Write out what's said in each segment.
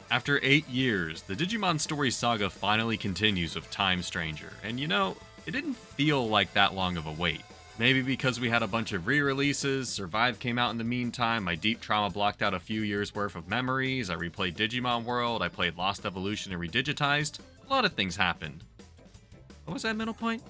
After 8 years, the Digimon story saga finally continues with Time Stranger, and it didn't feel like that long of a wait. Maybe because we had a bunch of re-releases, Survive came out in the meantime, my deep trauma blocked out a few years worth of memories, I replayed Digimon World, I played Lost Evolution and Redigitized. A lot of things happened. What was that middle point?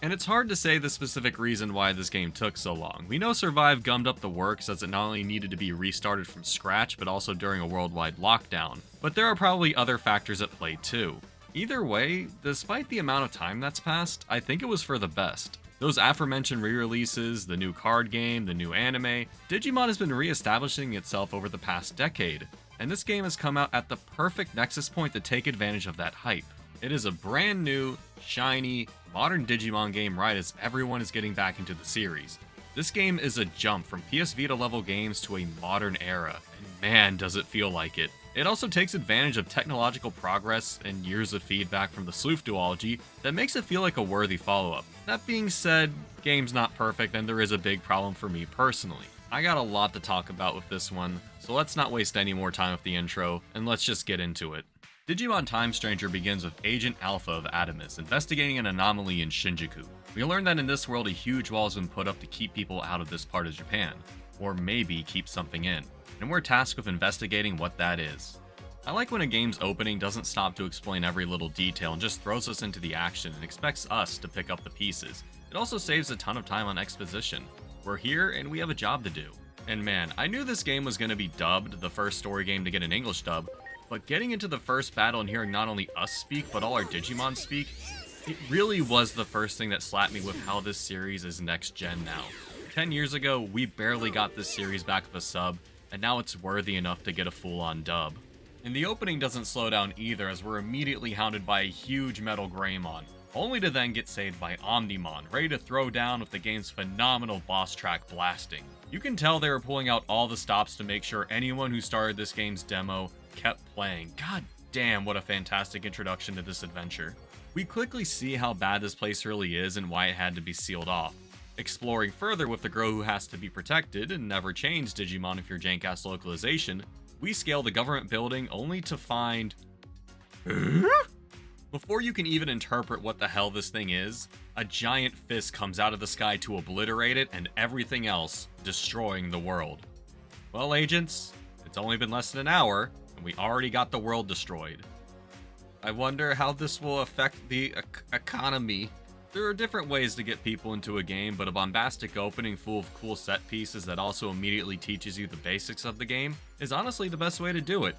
And it's hard to say the specific reason why this game took so long. We know Survive gummed up the works as it not only needed to be restarted from scratch, but also during a worldwide lockdown. But there are probably other factors at play too. Either way, despite the amount of time that's passed, I think it was for the best. Those aforementioned re-releases, the new card game, the new anime, Digimon has been re-establishing itself over the past decade, and this game has come out at the perfect nexus point to take advantage of that hype. It is a brand new, shiny, modern Digimon game right as everyone is getting back into the series. This game is a jump from PS Vita level games to a modern era, and man does it feel like it. It also takes advantage of technological progress and years of feedback from the Sleuth duology that makes it feel like a worthy follow-up. That being said, game's not perfect and there is a big problem for me personally. I got a lot to talk about with this one, so let's not waste any more time with the intro, and let's just get into it. Digimon Time Stranger begins with Agent Alpha of Adamus investigating an anomaly in Shinjuku. We learn that in this world a huge wall has been put up to keep people out of this part of Japan, or maybe keep something in, and we're tasked with investigating what that is. I like when a game's opening doesn't stop to explain every little detail and just throws us into the action and expects us to pick up the pieces. It also saves a ton of time on exposition. We're here and we have a job to do. And man, I knew this game was going to be dubbed, the first story game to get an English dub, but getting into the first battle and hearing not only us speak, but all our Digimon speak, it really was the first thing that slapped me with how this series is next gen now. 10 years ago, we barely got this series back with a sub, and now it's worthy enough to get a full-on dub. And the opening doesn't slow down either, as we're immediately hounded by a huge metal Greymon, only to then get saved by Omnimon, ready to throw down with the game's phenomenal boss track blasting. You can tell they were pulling out all the stops to make sure anyone who started this game's demo kept playing. God damn, what a fantastic introduction to this adventure. We quickly see how bad this place really is and why it had to be sealed off. Exploring further with the girl who has to be protected and never change Digimon if you're jank-ass localization, we scale the government building only to find... Before you can even interpret what the hell this thing is, a giant fist comes out of the sky to obliterate it and everything else, destroying the world. Well, agents, it's only been less than an hour, and we already got the world destroyed. I wonder how this will affect the economy. There are different ways to get people into a game, but a bombastic opening full of cool set pieces that also immediately teaches you the basics of the game is honestly the best way to do it.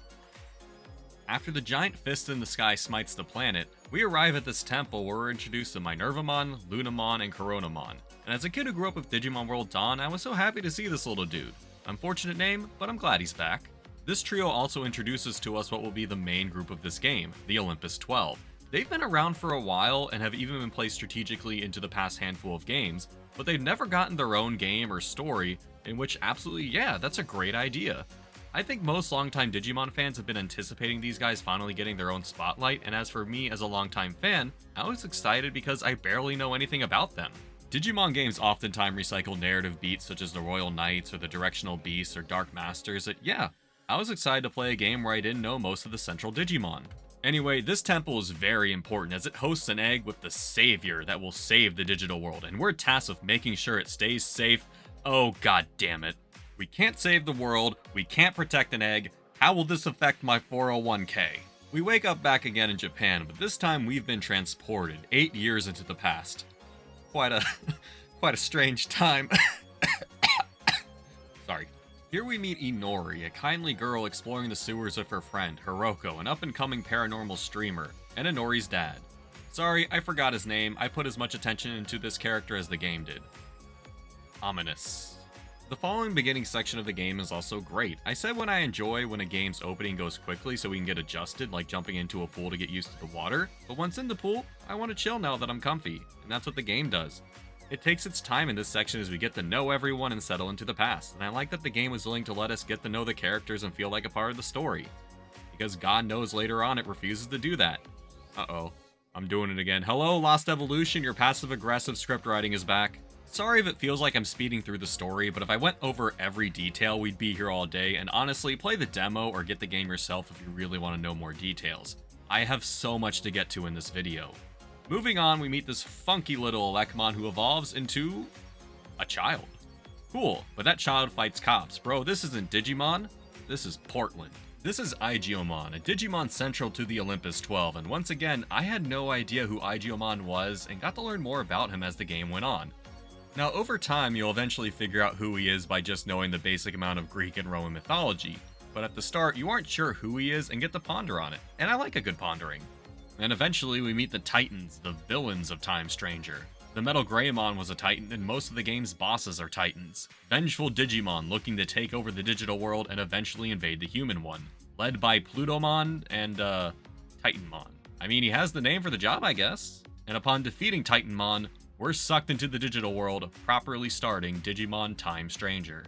After the giant fist in the sky smites the planet, we arrive at this temple where we're introduced to Minervamon, Lunamon, and Coronamon. And as a kid who grew up with Digimon World Dawn, I was so happy to see this little dude. Unfortunate name, but I'm glad he's back. This trio also introduces to us what will be the main group of this game, the Olympus 12. They've been around for a while and have even been placed strategically into the past handful of games, but they've never gotten their own game or story, in which absolutely, yeah, that's a great idea. I think most longtime Digimon fans have been anticipating these guys finally getting their own spotlight, and as for me as a longtime fan, I was excited because I barely know anything about them. Digimon games oftentimes recycle narrative beats such as the Royal Knights or the Directional Beasts or Dark Masters that, yeah, I was excited to play a game where I didn't know most of the central Digimon. Anyway, this temple is very important as it hosts an egg with the savior that will save the digital world, and we're tasked with making sure it stays safe. Oh god damn it. We can't save the world, we can't protect an egg, how will this affect my 401k? We wake up back again in Japan, but this time we've been transported 8 years into the past. Quite a strange time. Sorry. Here we meet Inori, a kindly girl exploring the sewers with her friend, Hiroko, an up-and-coming paranormal streamer, and Inori's dad. Sorry, I forgot his name. I put as much attention into this character as the game did. Ominous. The following beginning section of the game is also great. I said when I enjoy when a game's opening goes quickly so we can get adjusted, like jumping into a pool to get used to the water, but once in the pool, I want to chill now that I'm comfy, and that's what the game does. It takes its time in this section as we get to know everyone and settle into the past, and I like that the game was willing to let us get to know the characters and feel like a part of the story. Because God knows later on it refuses to do that. Uh-oh. I'm doing it again. Hello, Lost Evolution, your passive-aggressive script writing is back. Sorry if it feels like I'm speeding through the story, but if I went over every detail, we'd be here all day, and honestly, play the demo or get the game yourself if you really want to know more details. I have so much to get to in this video. Moving on, we meet this funky little Elecmon who evolves into a child. Cool, but that child fights cops. Bro, this isn't Digimon, this is Portland. This is Igeomon, a Digimon central to the Olympus 12, and once again, I had no idea who Igeomon was and got to learn more about him as the game went on. Now, over time, you'll eventually figure out who he is by just knowing the basic amount of Greek and Roman mythology, but at the start, you aren't sure who he is and get to ponder on it, and I like a good pondering. And eventually, we meet the Titans, the villains of Time Stranger. The Metal Greymon was a Titan, and most of the game's bosses are Titans. Vengeful Digimon looking to take over the digital world and eventually invade the human one, led by Plutomon and, Titanmon. I mean, he has the name for the job, I guess. And upon defeating Titanmon, we're sucked into the digital world, properly starting Digimon Time Stranger.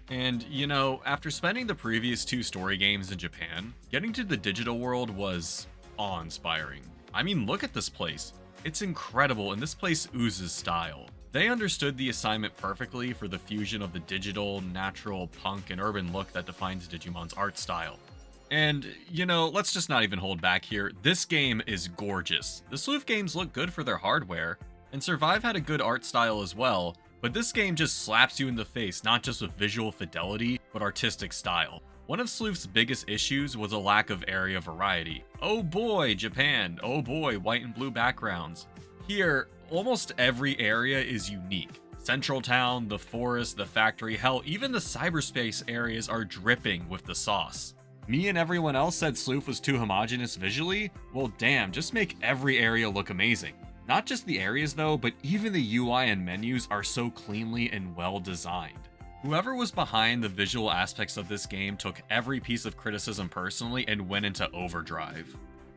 And, you know, after spending the previous 2 story games in Japan, getting to the digital world was awe-inspiring. I mean, look at this place. It's incredible, and this place oozes style. They understood the assignment perfectly for the fusion of the digital, natural, punk, and urban look that defines Digimon's art style. And, you know, let's just not even hold back here. This game is gorgeous. The Sleuth games look good for their hardware, and Survive had a good art style as well, but this game just slaps you in the face, not just with visual fidelity, but artistic style. One of Sleuth's biggest issues was a lack of area variety. Oh boy, Japan. Oh boy, white and blue backgrounds. Here, almost every area is unique. Central Town, the forest, the factory, hell, even the cyberspace areas are dripping with the sauce. Me and everyone else said Sleuth was too homogeneous visually? Well damn, just make every area look amazing. Not just the areas though, but even the UI and menus are so cleanly and well designed. Whoever was behind the visual aspects of this game took every piece of criticism personally and went into overdrive.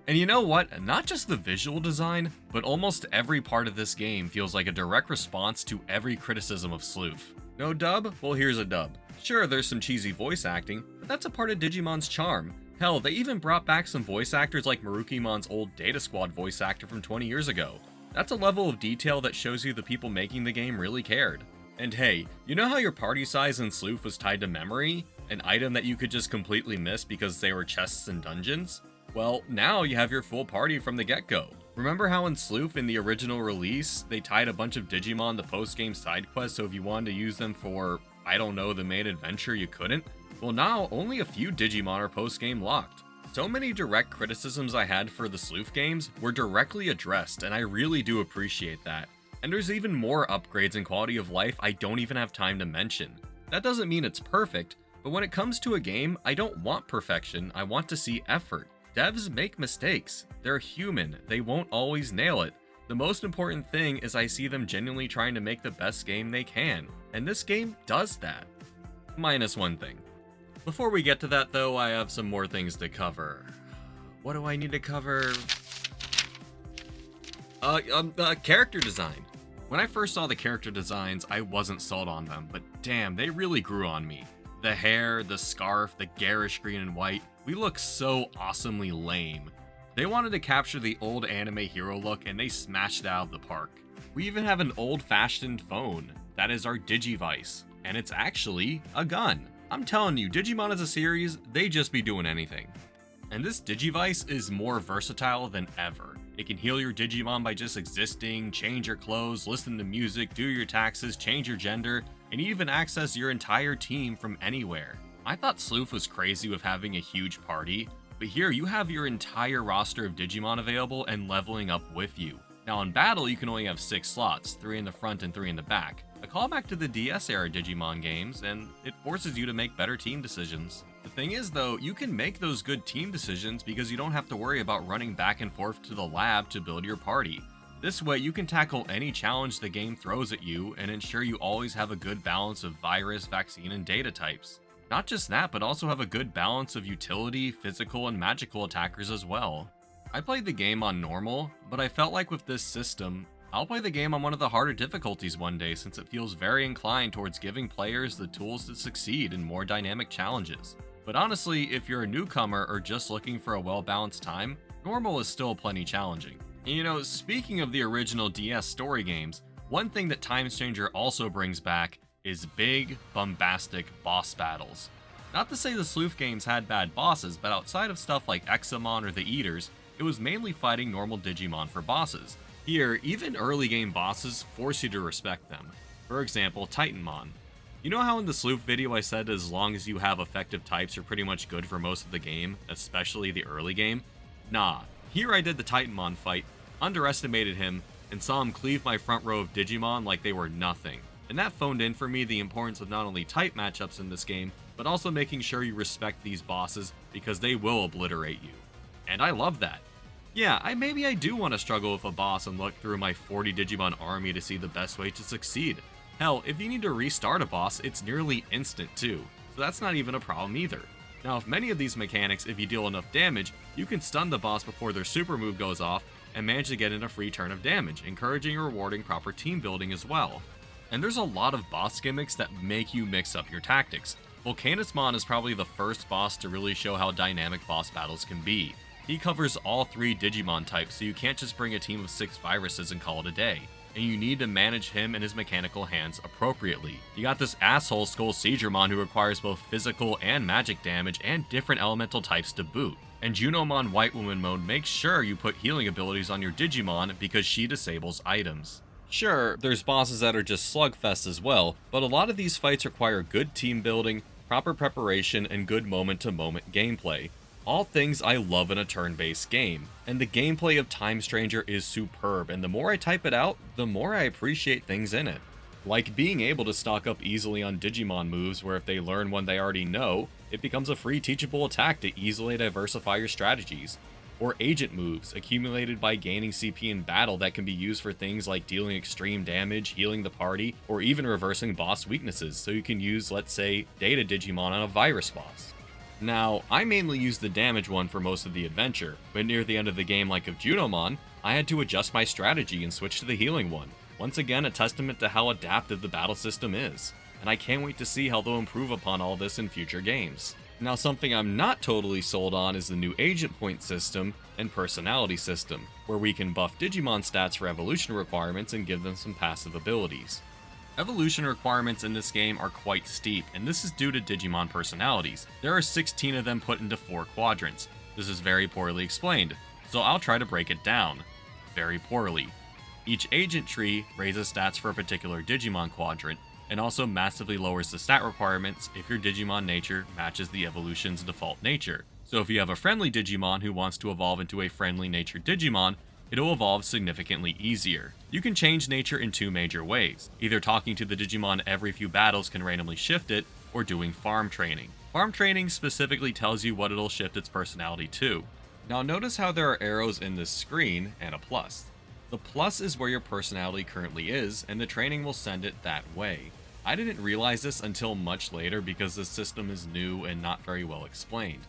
And you know what? Not just the visual design, but almost every part of this game feels like a direct response to every criticism of Sleuth. No dub? Well, here's a dub. Sure, there's some cheesy voice acting, but that's a part of Digimon's charm. Hell, they even brought back some voice actors like Marukimon's old Data Squad voice actor from 20 years ago. That's a level of detail that shows you the people making the game really cared. And hey, you know how your party size in Sleuth was tied to memory? An item that you could just completely miss because they were chests and dungeons? Well, now you have your full party from the get-go. Remember how in Sleuth, in the original release, they tied a bunch of Digimon to post-game side quests, so if you wanted to use them for, I don't know, the main adventure, you couldn't? Well now, only a few Digimon are post-game locked. So many direct criticisms I had for the Sleuth games were directly addressed, and I really do appreciate that. And there's even more upgrades in quality of life I don't even have time to mention. That doesn't mean it's perfect, but when it comes to a game, I don't want perfection, I want to see effort. Devs make mistakes. They're human. They won't always nail it. The most important thing is I see them genuinely trying to make the best game they can, and this game does that. Minus one thing. Before we get to that though, I have some more things to cover. What do I need to cover? Character design. When I first saw the character designs, I wasn't sold on them, but damn, they really grew on me. The hair, the scarf, the garish green and white, we look so awesomely lame. They wanted to capture the old anime hero look and they smashed it out of the park. We even have an old-fashioned phone. That is our Digivice, and it's actually a gun. I'm telling you, Digimon as a series, they just be doing anything. And this Digivice is more versatile than ever. It can heal your Digimon by just existing, change your clothes, listen to music, do your taxes, change your gender, and even access your entire team from anywhere. I thought Sleuth was crazy with having a huge party, but here you have your entire roster of Digimon available and leveling up with you. Now in battle, you can only have 6 slots, 3 in the front and 3 in the back. A callback to the DS era Digimon games, and it forces you to make better team decisions. The thing is though, you can make those good team decisions because you don't have to worry about running back and forth to the lab to build your party. This way you can tackle any challenge the game throws at you and ensure you always have a good balance of virus, vaccine, and data types. Not just that, but also have a good balance of utility, physical, and magical attackers as well. I played the game on normal, but I felt like with this system, I'll play the game on one of the harder difficulties one day since it feels very inclined towards giving players the tools to succeed in more dynamic challenges. But honestly, if you're a newcomer or just looking for a well-balanced time, normal is still plenty challenging. And you know, speaking of the original DS story games, One thing that Time Stranger also brings back is big, bombastic boss battles. Not to say the sleuth games had bad bosses, but outside of stuff like Examon or the Eaters, it was mainly fighting normal Digimon for bosses. Here, even early game bosses force you to respect them. For example, Titanmon. You know how in the sleuth video I said as long as you have effective types you're pretty much good for most of the game, especially the early game? Nah, here I did the Titanmon fight, underestimated him, and saw him cleave my front row of Digimon like they were nothing. And that phoned in for me the importance of not only type matchups in this game, but also making sure you respect these bosses because they will obliterate you. And I love that. Yeah, maybe I do want to struggle with a boss and look through my 40 Digimon army to see the best way to succeed. Hell, if you need to restart a boss, it's nearly instant too, so that's not even a problem either. Now, with many of these mechanics, if you deal enough damage, you can stun the boss before their super move goes off and manage to get in a free turn of damage, encouraging and rewarding proper team building as well. And there's a lot of boss gimmicks that make you mix up your tactics. Volcanusmon is probably the first boss to really show how dynamic boss battles can be. He covers all 3 Digimon types, so you can't just bring a team of 6 viruses and call it a day. And you need to manage him and his mechanical hands appropriately. You got this asshole Skull Seigermon who requires both physical and magic damage and different elemental types to boot. And Junomon White Woman mode makes sure you put healing abilities on your Digimon because she disables items. Sure, there's bosses that are just slugfests as well, but a lot of these fights require good team building, proper preparation, and good moment-to-moment gameplay. All things I love in a turn-based game, and the gameplay of Time Stranger is superb, and the more I type it out, the more I appreciate things in it. Like being able to stock up easily on Digimon moves where if they learn one they already know, it becomes a free teachable attack to easily diversify your strategies. Or agent moves, accumulated by gaining CP in battle that can be used for things like dealing extreme damage, healing the party, or even reversing boss weaknesses, so you can use, let's say, Data Digimon on a virus boss. Now, I mainly used the damage one for most of the adventure, but near the end of the game like of Junomon, I had to adjust my strategy and switch to the healing one. Once again, a testament to how adaptive the battle system is, and I can't wait to see how they'll improve upon all this in future games. Now, something I'm not totally sold on is the new agent point system and personality system, where we can buff Digimon stats for evolution requirements and give them some passive abilities. Evolution requirements in this game are quite steep, and this is due to Digimon personalities. There are 16 of them put into 4 quadrants. This is very poorly explained, so I'll try to break it down. Very poorly. Each agent tree raises stats for a particular Digimon quadrant, and also massively lowers the stat requirements if your Digimon nature matches the evolution's default nature. So if you have a friendly Digimon who wants to evolve into a friendly natured Digimon, it'll evolve significantly easier. You can change nature in 2 major ways. Either talking to the Digimon every few battles can randomly shift it, or doing farm training. Farm training specifically tells you what it'll shift its personality to. Now notice how there are arrows in this screen and a plus. The plus is where your personality currently is, and the training will send it that way. I didn't realize this until much later because the system is new and not very well explained.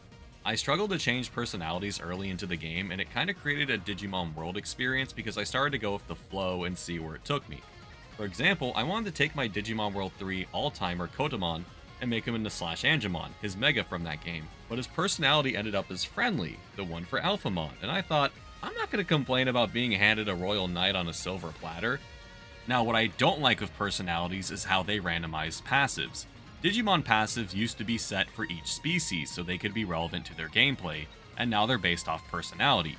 I struggled to change personalities early into the game, and it kind of created a Digimon World experience because I started to go with the flow and see where it took me. For example, I wanted to take my Digimon World 3 all-timer Kotamon and make him into Slash Angemon, his Mega from that game, but his personality ended up as Friendly, the one for Alphamon, and I thought, I'm not going to complain about being handed a Royal Knight on a silver platter. Now, what I don't like with personalities is how they randomize passives. Digimon passives used to be set for each species so they could be relevant to their gameplay, and now they're based off personality.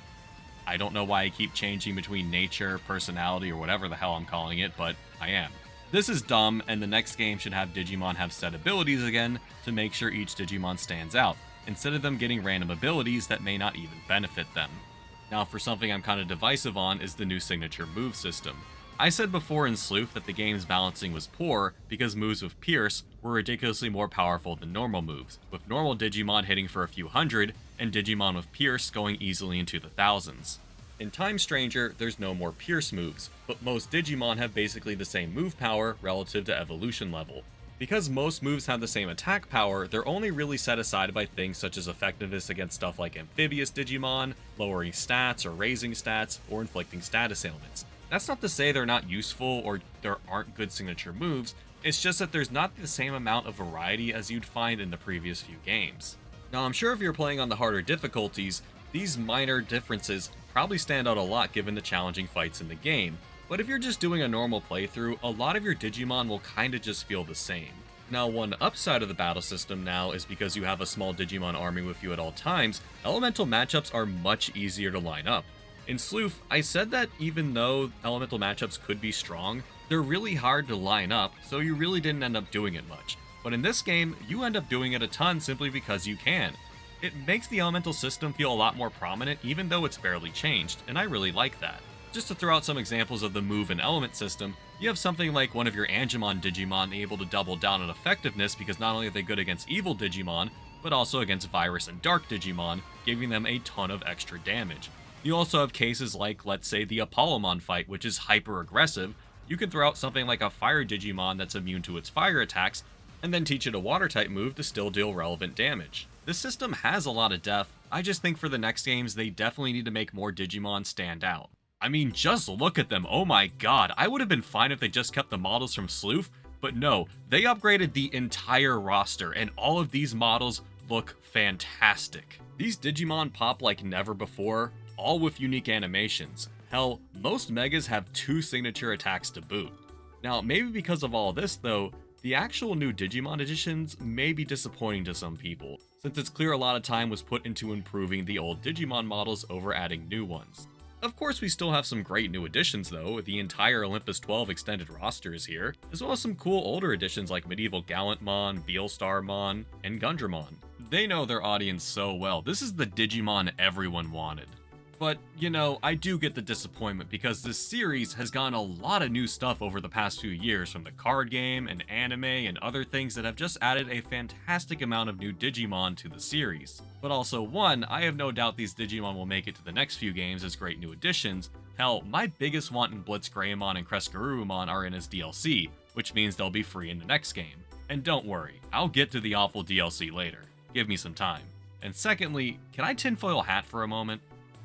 I don't know why I keep changing between nature, personality, or whatever the hell I'm calling it, but I am. This is dumb, and the next game should have Digimon have set abilities again to make sure each Digimon stands out, instead of them getting random abilities that may not even benefit them. Now, for something I'm kind of divisive on is the new signature move system. I said before in Sleuth that the game's balancing was poor because moves with Pierce were ridiculously more powerful than normal moves, with normal Digimon hitting for a few hundred, and Digimon with Pierce going easily into the thousands. In Time Stranger, there's no more Pierce moves, but most Digimon have basically the same move power relative to evolution level. Because most moves have the same attack power, they're only really set aside by things such as effectiveness against stuff like amphibious Digimon, lowering stats or raising stats, or inflicting status ailments. That's not to say they're not useful or there aren't good signature moves, it's just that there's not the same amount of variety as you'd find in the previous few games. Now, I'm sure if you're playing on the harder difficulties, these minor differences probably stand out a lot given the challenging fights in the game, But if you're just doing a normal playthrough, a lot of your Digimon will kinda just feel the same. Now, one upside of the battle system now is because you have a small Digimon army with you at all times, elemental matchups are much easier to line up. In Sleuth, I said that even though elemental matchups could be strong, they're really hard to line up, so you really didn't end up doing it much. But in this game, you end up doing it a ton simply because you can. It makes the elemental system feel a lot more prominent even though it's barely changed, and I really like that. Just to throw out some examples of the move and element system, you have something like one of your Angemon Digimon able to double down on effectiveness because not only are they good against evil Digimon, but also against Virus and Dark Digimon, giving them a ton of extra damage. You also have cases like, let's say, the Apollomon fight, which is hyper aggressive. You can throw out something like a Fire Digimon that's immune to its fire attacks, and then teach it a water type move to still deal relevant damage. This system has a lot of depth. I just think for the next games, they definitely need to make more Digimon stand out. I mean, just look at them, oh my god, I would have been fine if they just kept the models from Sleuth, but no, they upgraded the entire roster, and all of these models look fantastic. These Digimon pop like never before, all with unique animations. Hell, most Megas have 2 signature attacks to boot. Now, maybe because of all this though, the actual new Digimon editions may be disappointing to some people, since it's clear a lot of time was put into improving the old Digimon models over adding new ones. Of course, we still have some great new additions though, the entire Olympus 12 extended roster is here, as well as some cool older additions like Medieval Gallantmon, Beelstarmon, and Gundramon. They know their audience so well, this is the Digimon everyone wanted. But, you know, I do get the disappointment because this series has gotten a lot of new stuff over the past few years from the card game and anime and other things that have just added a fantastic amount of new Digimon to the series. But also, one, I have no doubt these Digimon will make it to the next few games as great new additions. Hell, my biggest want in Blitz Greymon and Crescarurumon are in as DLC, which means they'll be free in the next game. And don't worry, I'll get to the awful DLC later. Give me some time. And secondly, can I tinfoil hat for a moment?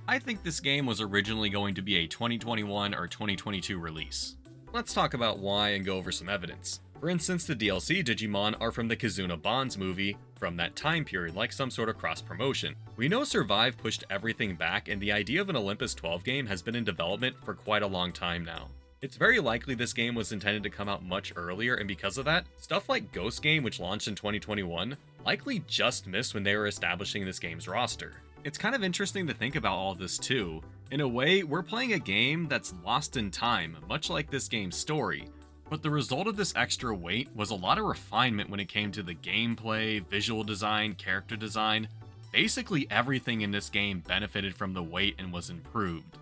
I think this game was originally going to be a 2021 or 2022 release. Let's talk about why and go over some evidence. For instance, the DLC Digimon are from the Kizuna Bonds movie from that time period, like some sort of cross-promotion. We know Survive pushed everything back, and the idea of an Olympus 12 game has been in development for quite a long time now. It's very likely this game was intended to come out much earlier, and because of that, stuff like Ghost Game, which launched in 2021, likely just missed when they were establishing this game's roster. It's kind of interesting to think about all this too. In a way, we're playing a game that's lost in time, much like this game's story. But the result of this extra weight was a lot of refinement when it came to the gameplay, visual design, character design. Basically everything in this game benefited from the weight and was improved.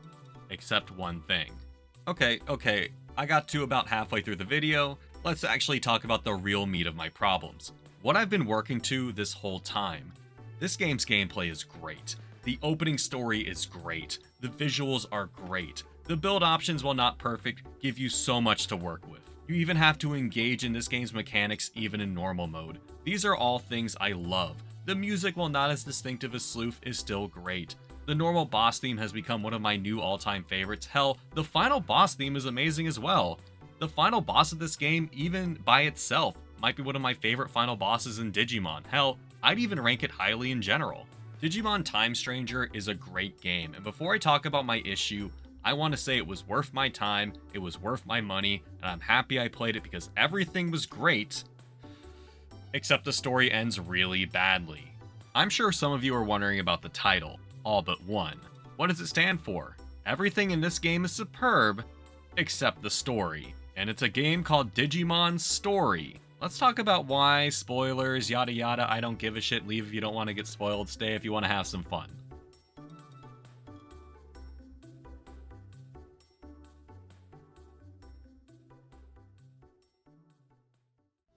Except one thing. Okay, I got to about halfway through the video. Let's actually talk about the real meat of my problems. What I've been working to this whole time. This game's gameplay is great. The opening story is great. The visuals are great. The build options, while not perfect, give you so much to work with. You even have to engage in this game's mechanics even in normal mode. These are all things I love. The music, while not as distinctive as Sleuth, is still great. The normal boss theme has become one of my new all-time favorites. Hell, the final boss theme is amazing as well. The final boss of this game, even by itself, might be one of my favorite final bosses in Digimon. Hell, I'd even rank it highly in general. Digimon Time Stranger is a great game, and before I talk about my issue, I want to say it was worth my time, it was worth my money, and I'm happy I played it because everything was great, except the story ends really badly. I'm sure some of you are wondering about the title, all but one. What does it stand for? Everything in this game is superb, except the story. And it's a game called Digimon Story. Let's talk about why, spoilers, yada yada, I don't give a shit, leave if you don't want to get spoiled, stay if you want to have some fun.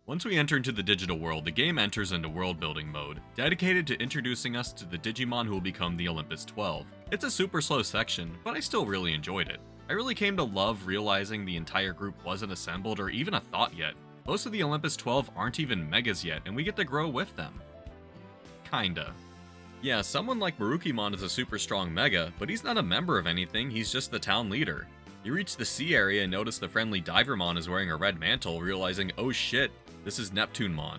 Once we enter into the digital world, the game enters into world building mode, dedicated to introducing us to the Digimon who will become the Olympus 12. It's a super slow section, but I still really enjoyed it. I really came to love realizing the entire group wasn't assembled or even a thought yet. Most of the Olympus 12 aren't even megas yet, and we get to grow with them. Kinda. Yeah, someone like Marukimon is a super strong mega, but he's not a member of anything, he's just the town leader. You reach the sea area and notice the friendly Divermon is wearing a red mantle, realizing, oh shit, this is Neptunemon.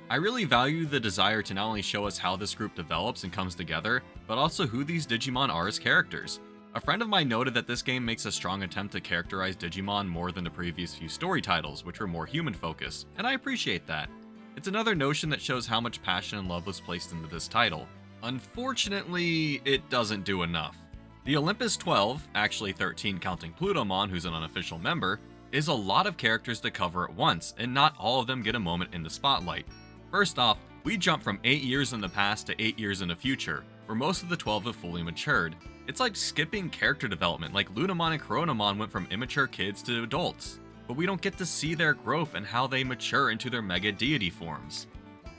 I really value the desire to not only show us how this group develops and comes together, but also who these Digimon are as characters. A friend of mine noted that this game makes a strong attempt to characterize Digimon more than the previous few story titles, which were more human-focused, and I appreciate that. It's another notion that shows how much passion and love was placed into this title. Unfortunately, it doesn't do enough. The Olympus 12, actually 13 counting Plutomon, who's an unofficial member, is a lot of characters to cover at once, and not all of them get a moment in the spotlight. First off, we jump from 8 years in the past to 8 years in the future, where most of the 12 have fully matured. It's like skipping character development, like Lunamon and Coronamon went from immature kids to adults, but we don't get to see their growth and how they mature into their mega deity forms.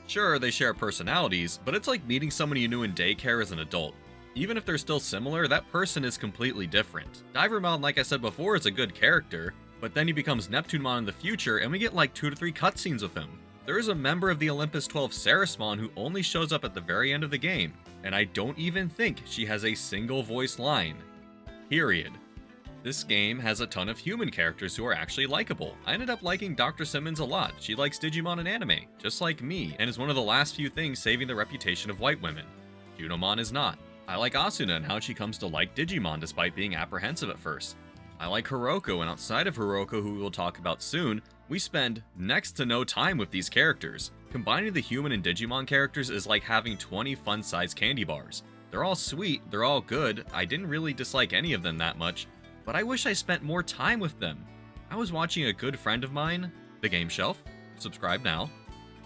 Sure, they share personalities, but it's like meeting someone you knew in daycare as an adult. Even if they're still similar, that person is completely different. Divermon, like I said before, is a good character, but then he becomes Neptunemon in the future and we get like 2 to 3 cutscenes with him. There is a member of the Olympus 12, Ceresmon, who only shows up at the very end of the game, and I don't even think she has a single voice line. Period. This game has a ton of human characters who are actually likable. I ended up liking Dr. Simmons a lot. She likes Digimon and anime, just like me, and is one of the last few things saving the reputation of white women. Junomon is not. I like Asuna and how she comes to like Digimon despite being apprehensive at first. I like Hiroko, and outside of Hiroko, who we will talk about soon, we spend next to no time with these characters. Combining the human and Digimon characters is like having 20 fun-sized candy bars. They're all sweet, they're all good, I didn't really dislike any of them that much, but I wish I spent more time with them. I was watching a good friend of mine, The Game Shelf, subscribe now,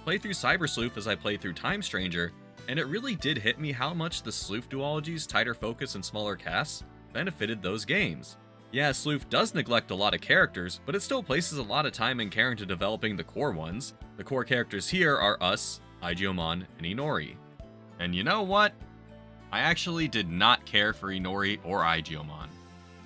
play through Cyber Sleuth as I played through Time Stranger, and it really did hit me how much the Sleuth duologies, tighter focus, and smaller casts benefited those games. Yeah, Sleuth does neglect a lot of characters, but it still places a lot of time and care into developing the core ones. The core characters here are us, Aigiomon, and Inori. And you know what? I actually did not care for Inori or Aigiomon.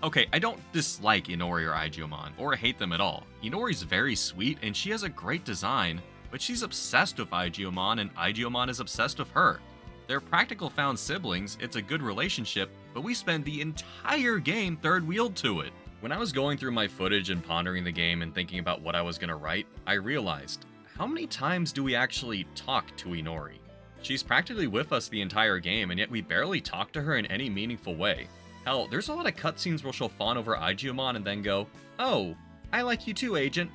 Okay, I don't dislike Inori or Aigiomon, or hate them at all. Inori's very sweet, and she has a great design, but she's obsessed with Aigiomon, and Aigiomon is obsessed with her. They're practical found siblings, it's a good relationship, but we spend the entire game third-wheeled to it. When I was going through my footage and pondering the game and thinking about what I was gonna write, I realized, how many times do we actually talk to Inori? She's practically with us the entire game, and yet we barely talk to her in any meaningful way. Hell, there's a lot of cutscenes where she'll fawn over Aigiomon and then go, "Oh, I like you too, Agent.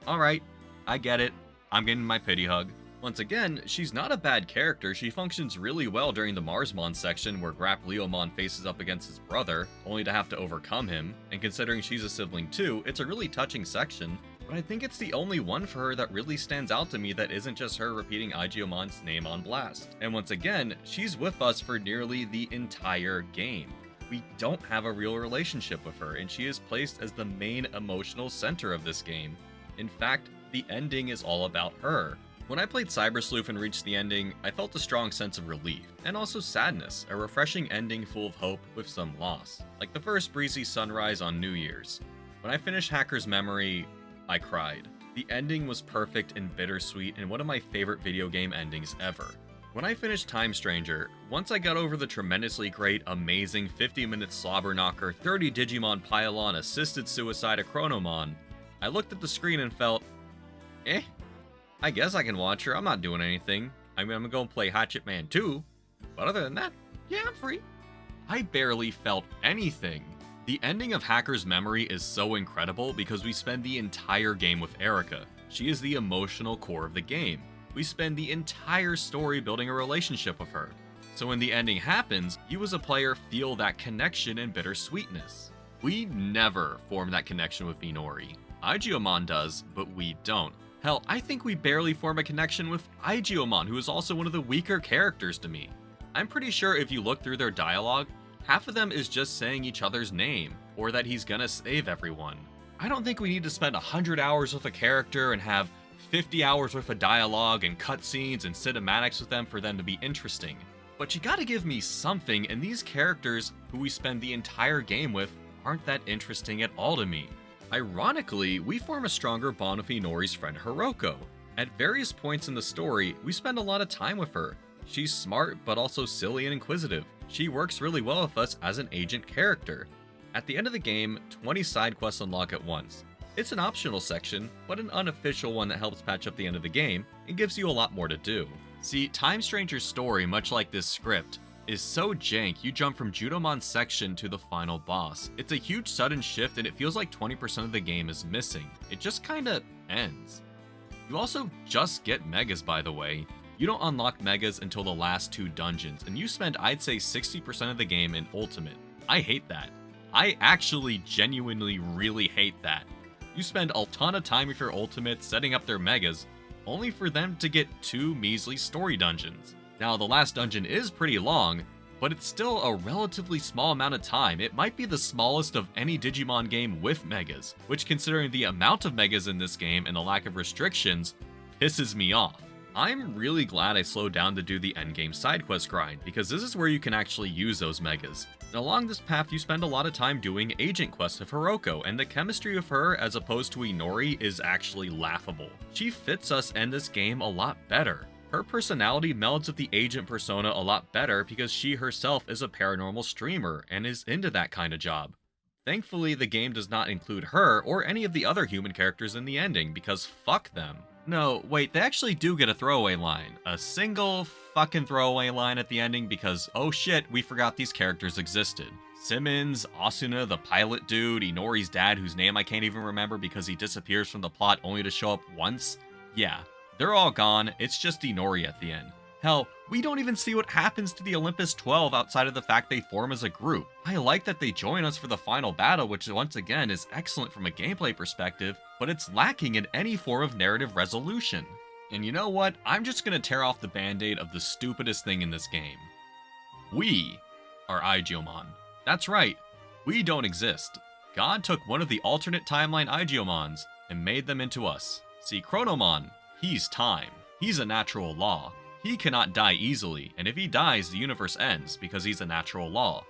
Alright, I get it. I'm getting my pity hug." Once again, she's not a bad character. She functions really well during the Marsmon section where Grapleomon faces up against his brother, only to have to overcome him, and considering she's a sibling too, it's a really touching section, but I think it's the only one for her that really stands out to me that isn't just her repeating Aigiomon's name on blast. And once again, she's with us for nearly the entire game. We don't have a real relationship with her, and she is placed as the main emotional center of this game. In fact, the ending is all about her. When I played Cyber Sleuth and reached the ending, I felt a strong sense of relief, and also sadness, a refreshing ending full of hope with some loss, like the first breezy sunrise on New Year's. When I finished Hacker's Memory, I cried. The ending was perfect and bittersweet and one of my favorite video game endings ever. When I finished Time Stranger, once I got over the tremendously great, amazing 50-minute slobber knocker, 30 Digimon pile-on assisted suicide of Chronomon, I looked at the screen and felt, I guess I can watch her, I'm not doing anything. I mean, I'm gonna go and play Hatchet Man 2, but other than that, yeah, I'm free. I barely felt anything. The ending of Hacker's Memory is so incredible because we spend the entire game with Erica. She is the emotional core of the game. We spend the entire story building a relationship with her. So when the ending happens, you as a player feel that connection and bittersweetness. We never form that connection with Inori. Aigiomon does, but we don't. Hell, I think we barely form a connection with Aigiomon, who is also one of the weaker characters to me. I'm pretty sure if you look through their dialogue, half of them is just saying each other's name, or that he's gonna save everyone. I don't think we need to spend 100 hours with a character and have 50 hours worth of dialogue and cutscenes and cinematics with them for them to be interesting. But you gotta give me something, and these characters, who we spend the entire game with, aren't that interesting at all to me. Ironically, we form a stronger bond with Inori's friend Hiroko. At various points in the story, we spend a lot of time with her. She's smart, but also silly and inquisitive. She works really well with us as an agent character. At the end of the game, 20 side quests unlock at once. It's an optional section, but an unofficial one that helps patch up the end of the game and gives you a lot more to do. See, Time Stranger's story, much like this script, is so jank, you jump from Judomon's section to the final boss. It's a huge sudden shift and it feels like 20% of the game is missing. It just kinda ends. You also just get megas, by the way. You don't unlock megas until the last 2 dungeons, and you spend, I'd say, 60% of the game in Ultimate. I hate that. I actually genuinely really hate that. You spend a ton of time with your Ultimates setting up their megas, only for them to get 2 measly story dungeons. Now, the last dungeon is pretty long, but it's still a relatively small amount of time. It might be the smallest of any Digimon game with megas, which, considering the amount of megas in this game and the lack of restrictions, pisses me off. I'm really glad I slowed down to do the endgame side quest grind, because this is where you can actually use those megas. And along this path, you spend a lot of time doing agent quests of Hiroko, and the chemistry of her as opposed to Inori is actually laughable. She fits us and this game a lot better. Her personality melds with the agent persona a lot better because she herself is a paranormal streamer and is into that kind of job. Thankfully, the game does not include her or any of the other human characters in the ending, because fuck them. No, wait, they actually do get a throwaway line. A single fucking throwaway line at the ending because, oh shit, we forgot these characters existed. Simmons, Asuna, the pilot dude, Inori's dad, whose name I can't even remember because he disappears from the plot only to show up once. Yeah, they're all gone, it's just Inori at the end. Hell, we don't even see what happens to the Olympus 12 outside of the fact they form as a group. I like that they join us for the final battle, which once again is excellent from a gameplay perspective, but it's lacking in any form of narrative resolution. And you know what? I'm just gonna tear off the band-aid of the stupidest thing in this game. We are Aigeomon. That's right, we don't exist. God took one of the alternate timeline Aigeomons and made them into us. See, Chronomon, he's time. He's a natural law. He cannot die easily, and if he dies, the universe ends because he's a natural law.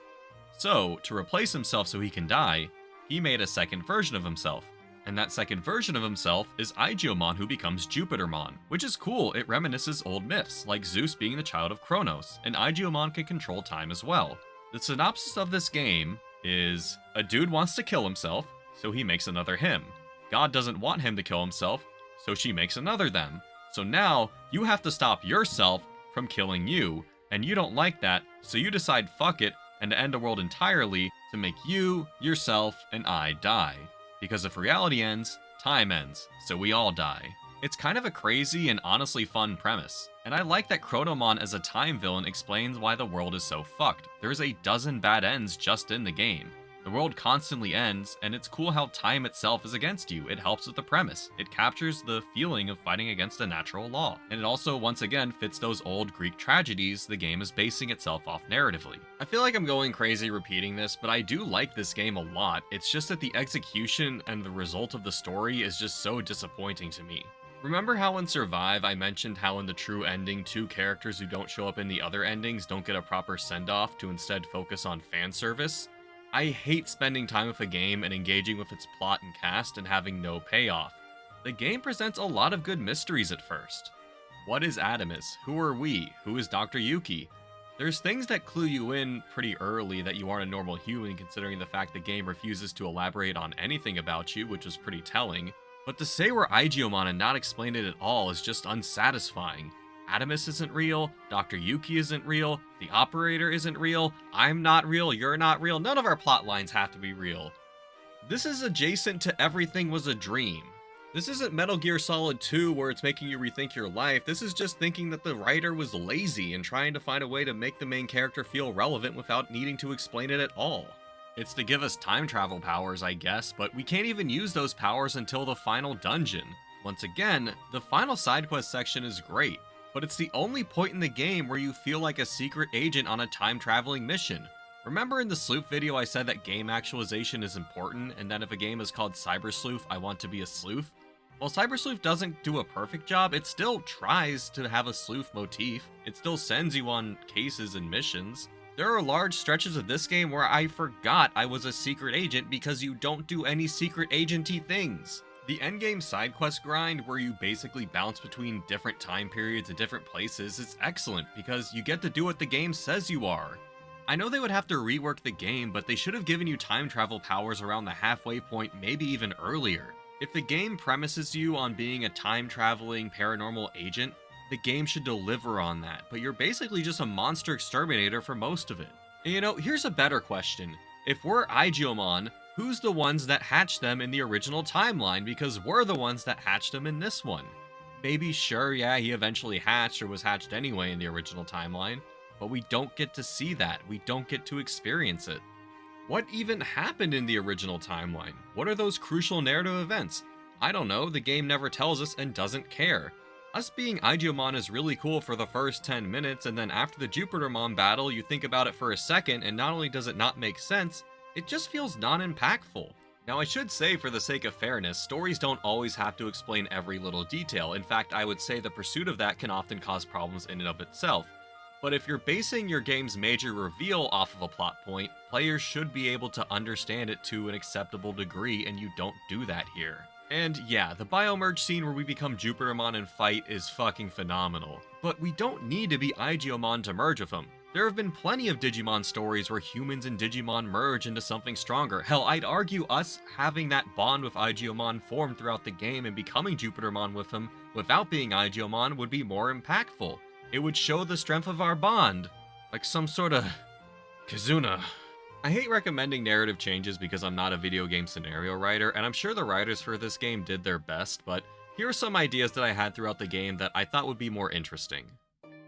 So, to replace himself so he can die, he made a second version of himself. And that second version of himself is Aigeomon, who becomes Jupitermon, which is cool. It reminisces old myths, like Zeus being the child of Kronos, and Aigeomon can control time as well. The synopsis of this game is, a dude wants to kill himself, so he makes another him. God doesn't want him to kill himself, so she makes another them. So now, you have to stop yourself from killing you, and you don't like that, so you decide fuck it, and to end the world entirely to make you, yourself, and I die. Because if reality ends, time ends, so we all die. It's kind of a crazy and honestly fun premise, and I like that Chronomon as a time villain explains why the world is so fucked. There's a dozen bad ends just in the game. The world constantly ends, and it's cool how time itself is against you. It helps with the premise. It captures the feeling of fighting against a natural law. And it also, once again, fits those old Greek tragedies the game is basing itself off narratively. I feel like I'm going crazy repeating this, but I do like this game a lot. It's just that the execution and the result of the story is just so disappointing to me. Remember how in Survive I mentioned how in the true ending, 2 characters who don't show up in the other endings don't get a proper send-off to instead focus on fan service? I hate spending time with a game and engaging with its plot and cast and having no payoff. The game presents a lot of good mysteries at first. What is Adamus? Who are we? Who is Dr. Yuki? There's things that clue you in pretty early that you aren't a normal human, considering the fact the game refuses to elaborate on anything about you, which was pretty telling. But to say we're Aigeomon and not explain it at all is just unsatisfying. Adamus isn't real, Dr. Yuki isn't real, the operator isn't real, I'm not real, you're not real, none of our plot lines have to be real. This is adjacent to everything was a dream. This isn't Metal Gear Solid 2 where it's making you rethink your life, this is just thinking that the writer was lazy and trying to find a way to make the main character feel relevant without needing to explain it at all. It's to give us time travel powers, I guess, but we can't even use those powers until the final dungeon. Once again, the final side quest section is great, but it's the only point in the game where you feel like a secret agent on a time-traveling mission. Remember in the sleuth video I said that game actualization is important, and that if a game is called Cyber Sleuth, I want to be a sleuth? While Cyber Sleuth doesn't do a perfect job, it still tries to have a sleuth motif. It still sends you on cases and missions. There are large stretches of this game where I forgot I was a secret agent because you don't do any secret agenty things. The endgame side quest grind, where you basically bounce between different time periods and different places, is excellent because you get to do what the game says you are. I know they would have to rework the game, but they should have given you time travel powers around the halfway point, maybe even earlier. If the game premises you on being a time-traveling paranormal agent, The game should deliver on that, but you're basically just a monster exterminator for most of it. And you know, here's a better question. If we're Aigiomon, who's the ones that hatched them in the original timeline, because we're the ones that hatched them in this one? Maybe, sure, yeah, he eventually hatched or was hatched anyway in the original timeline, but we don't get to see that. We don't get to experience it. What even happened in the original timeline? What are those crucial narrative events? I don't know, the game never tells us and doesn't care. Us being Aigiomon is really cool for the first 10 minutes, and then after the Jupitermon battle, you think about it for a second, and not only does it not make sense, it just feels non-impactful. Now I should say, for the sake of fairness, stories don't always have to explain every little detail. In fact, I would say the pursuit of that can often cause problems in and of itself. But if you're basing your game's major reveal off of a plot point, players should be able to understand it to an acceptable degree, and you don't do that here. And yeah, the biomerge scene where we become Jupitermon and fight is fucking phenomenal. But we don't need to be Aigiomon to merge with him. There have been plenty of Digimon stories where humans and Digimon merge into something stronger. Hell, I'd argue us having that bond with Aigiomon form throughout the game and becoming Jupitermon with him without being Aigiomon would be more impactful. It would show the strength of our bond, like some sort of Kizuna. I hate recommending narrative changes because I'm not a video game scenario writer, and I'm sure the writers for this game did their best, but here are some ideas that I had throughout the game that I thought would be more interesting.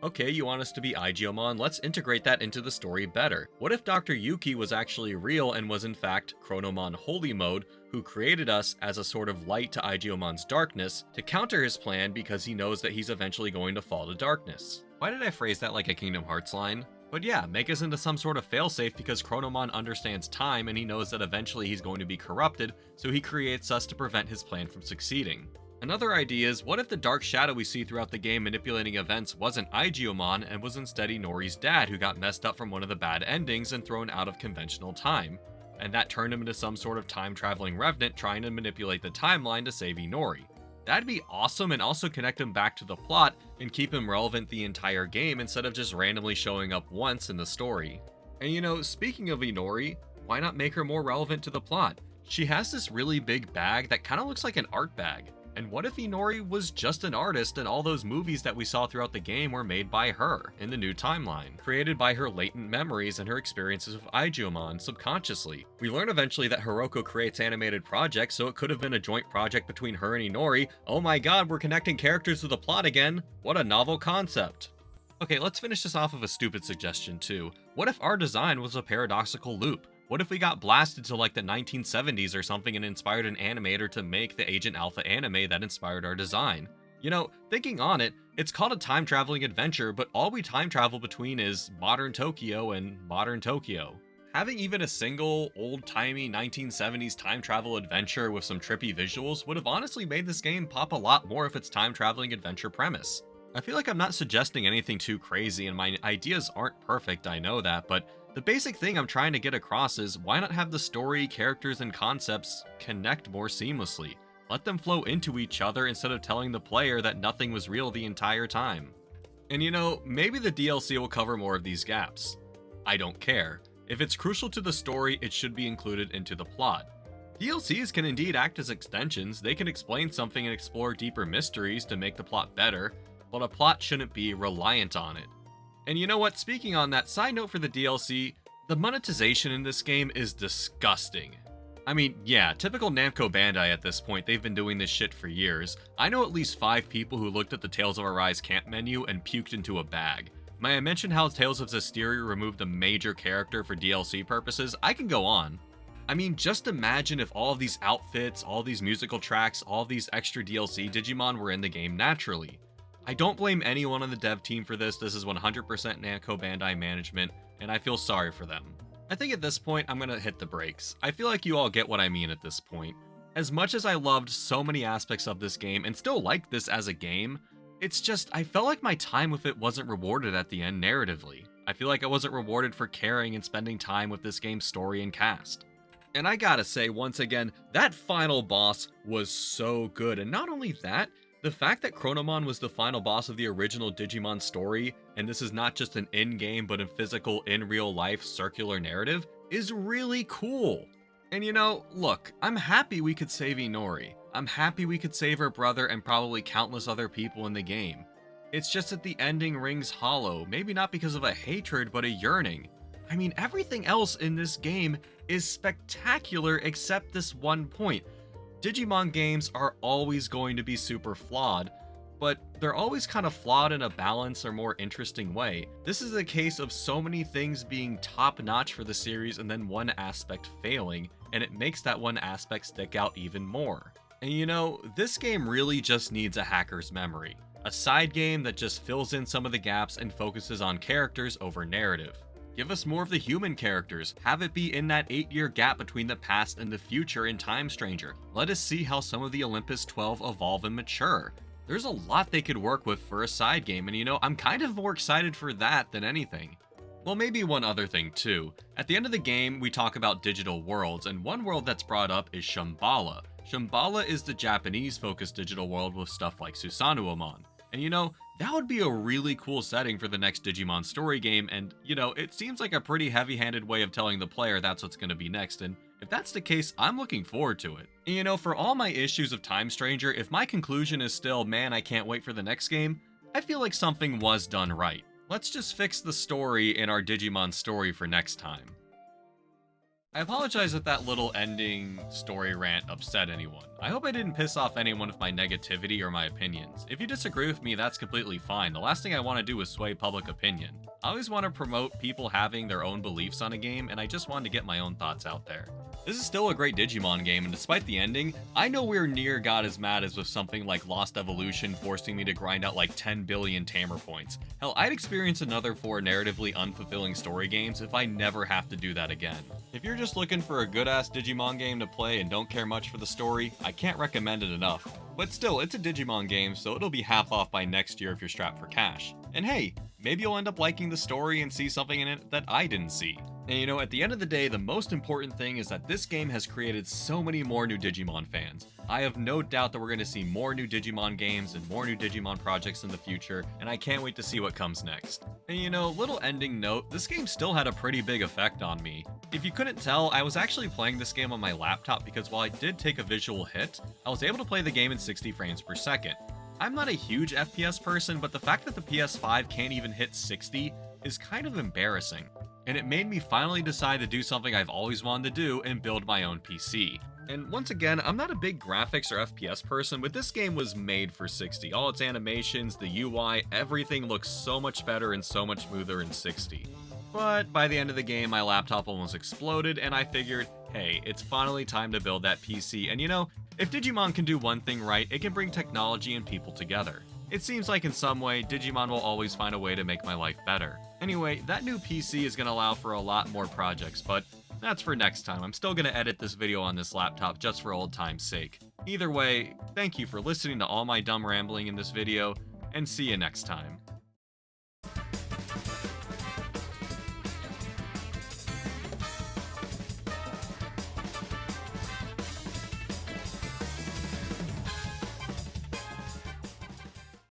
Okay, you want us to be Aigiomon, let's integrate that into the story better. What if Dr. Yuki was actually real and was in fact Chronomon Holy Mode, who created us as a sort of light to Aigiomon's darkness to counter his plan because he knows that he's eventually going to fall to darkness? Why did I phrase that like a Kingdom Hearts line? But yeah, make us into some sort of failsafe because Chronomon understands time and he knows that eventually he's going to be corrupted, so he creates us to prevent his plan from succeeding. Another idea is, what if the dark shadow we see throughout the game manipulating events wasn't Aigiomon and was instead Inori's dad, who got messed up from one of the bad endings and thrown out of conventional time, and that turned him into some sort of time-traveling revenant trying to manipulate the timeline to save Inori. That'd be awesome, and also connect him back to the plot and keep him relevant the entire game instead of just randomly showing up once in the story. And you know, speaking of Inori, why not make her more relevant to the plot? She has this really big bag that kind of looks like an art bag. And what if Inori was just an artist and all those movies that we saw throughout the game were made by her in the new timeline, created by her latent memories and her experiences with Aigiomon subconsciously? We learn eventually that Hiroko creates animated projects, so it could have been a joint project between her and Inori. Oh my god, we're connecting characters to the plot again! What a novel concept! Okay, let's finish this off of a stupid suggestion too. What if our design was a paradoxical loop? What if we got blasted to like the 1970s or something and inspired an animator to make the Agent Alpha anime that inspired our design? You know, thinking on it, it's called a time-traveling adventure, but all we time travel between is modern Tokyo and modern Tokyo. Having even a single old-timey 1970s time travel adventure with some trippy visuals would have honestly made this game pop a lot more if its time-traveling adventure premise. I feel like I'm not suggesting anything too crazy, and my ideas aren't perfect, I know that, but the basic thing I'm trying to get across is, why not have the story, characters, and concepts connect more seamlessly? Let them flow into each other instead of telling the player that nothing was real the entire time. And you know, maybe the DLC will cover more of these gaps. I don't care. If it's crucial to the story, it should be included into the plot. DLCs can indeed act as extensions. They can explain something and explore deeper mysteries to make the plot better, but a plot shouldn't be reliant on it. And you know what, speaking on that, side note for the DLC, the monetization in this game is disgusting. I mean, yeah, typical Namco Bandai at this point, they've been doing this shit for years. I know at least 5 people who looked at the Tales of Arise camp menu and puked into a bag. May I mention how Tales of Zestiria removed a major character for DLC purposes? I can go on. I mean, just imagine if all of these outfits, all these musical tracks, all these extra DLC Digimon were in the game naturally. I don't blame anyone on the dev team for this. This is 100% Namco Bandai management, and I feel sorry for them. I think at this point, I'm gonna hit the brakes. I feel like you all get what I mean at this point. As much as I loved so many aspects of this game, and still like this as a game, it's just, I felt like my time with it wasn't rewarded at the end narratively. I feel like I wasn't rewarded for caring and spending time with this game's story and cast. And I gotta say, once again, that final boss was so good, and not only that, the fact that Chronomon was the final boss of the original Digimon story, and this is not just an in-game but a physical, in real life circular narrative, is really cool. And you know, look, I'm happy we could save Inori. I'm happy we could save her brother and probably countless other people in the game. It's just that the ending rings hollow, maybe not because of a hatred, but a yearning. I mean, everything else in this game is spectacular except this one point. Digimon games are always going to be super flawed, but they're always kind of flawed in a balanced or more interesting way. This is a case of so many things being top-notch for the series and then one aspect failing, and it makes that one aspect stick out even more. And you know, this game really just needs a hacker's memory. A side game that just fills in some of the gaps and focuses on characters over narrative. Give us more of the human characters, have it be in that 8-year gap between the past and the future in Time Stranger. Let us see how some of the Olympus 12 evolve and mature. There's a lot they could work with for a side game, and you know, I'm kind of more excited for that than anything. Well, maybe one other thing too. At the end of the game, we talk about digital worlds, and one world that's brought up is Shambhala. Shambhala is the Japanese-focused digital world with stuff like Susanuomon. And you know, that would be a really cool setting for the next Digimon story game, and you know, it seems like a pretty heavy-handed way of telling the player that's what's going to be next, and if that's the case, I'm looking forward to it. And you know, for all my issues of Time Stranger, if my conclusion is still, man, I can't wait for the next game, I feel like something was done right. Let's just fix the story in our Digimon story for next time. I apologize if that little ending story rant upset anyone. I hope I didn't piss off anyone with my negativity or my opinions. If you disagree with me, that's completely fine. The last thing I want to do is sway public opinion. I always want to promote people having their own beliefs on a game, and I just wanted to get my own thoughts out there. This is still a great Digimon game, and despite the ending, I nowhere near got as mad as with something like Lost Evolution forcing me to grind out like 10 billion Tamer points. Hell, I'd experience another 4 narratively unfulfilling story games if I never have to do that again. If you're just looking for a good-ass Digimon game to play and don't care much for the story, I can't recommend it enough. But still, it's a Digimon game, so it'll be half off by next year if you're strapped for cash. And hey, maybe you'll end up liking the story and see something in it that I didn't see. And you know, at the end of the day, the most important thing is that this game has created so many more new Digimon fans. I have no doubt that we're going to see more new Digimon games and more new Digimon projects in the future, and I can't wait to see what comes next. And you know, little ending note, this game still had a pretty big effect on me. If you couldn't tell, I was actually playing this game on my laptop because while I did take a visual hit, I was able to play the game in 60 frames per second. I'm not a huge FPS person, but the fact that the PS5 can't even hit 60 is kind of embarrassing. And it made me finally decide to do something I've always wanted to do and build my own PC. And once again, I'm not a big graphics or FPS person, but this game was made for 60. All its animations, the UI, everything looks so much better and so much smoother in 60. But by the end of the game, my laptop almost exploded, and I figured, hey, it's finally time to build that PC. And you know, if Digimon can do one thing right, it can bring technology and people together. It seems like in some way, Digimon will always find a way to make my life better. Anyway, that new PC is going to allow for a lot more projects, but that's for next time. I'm still going to edit this video on this laptop just for old time's sake. Either way, thank you for listening to all my dumb rambling in this video, and see you next time.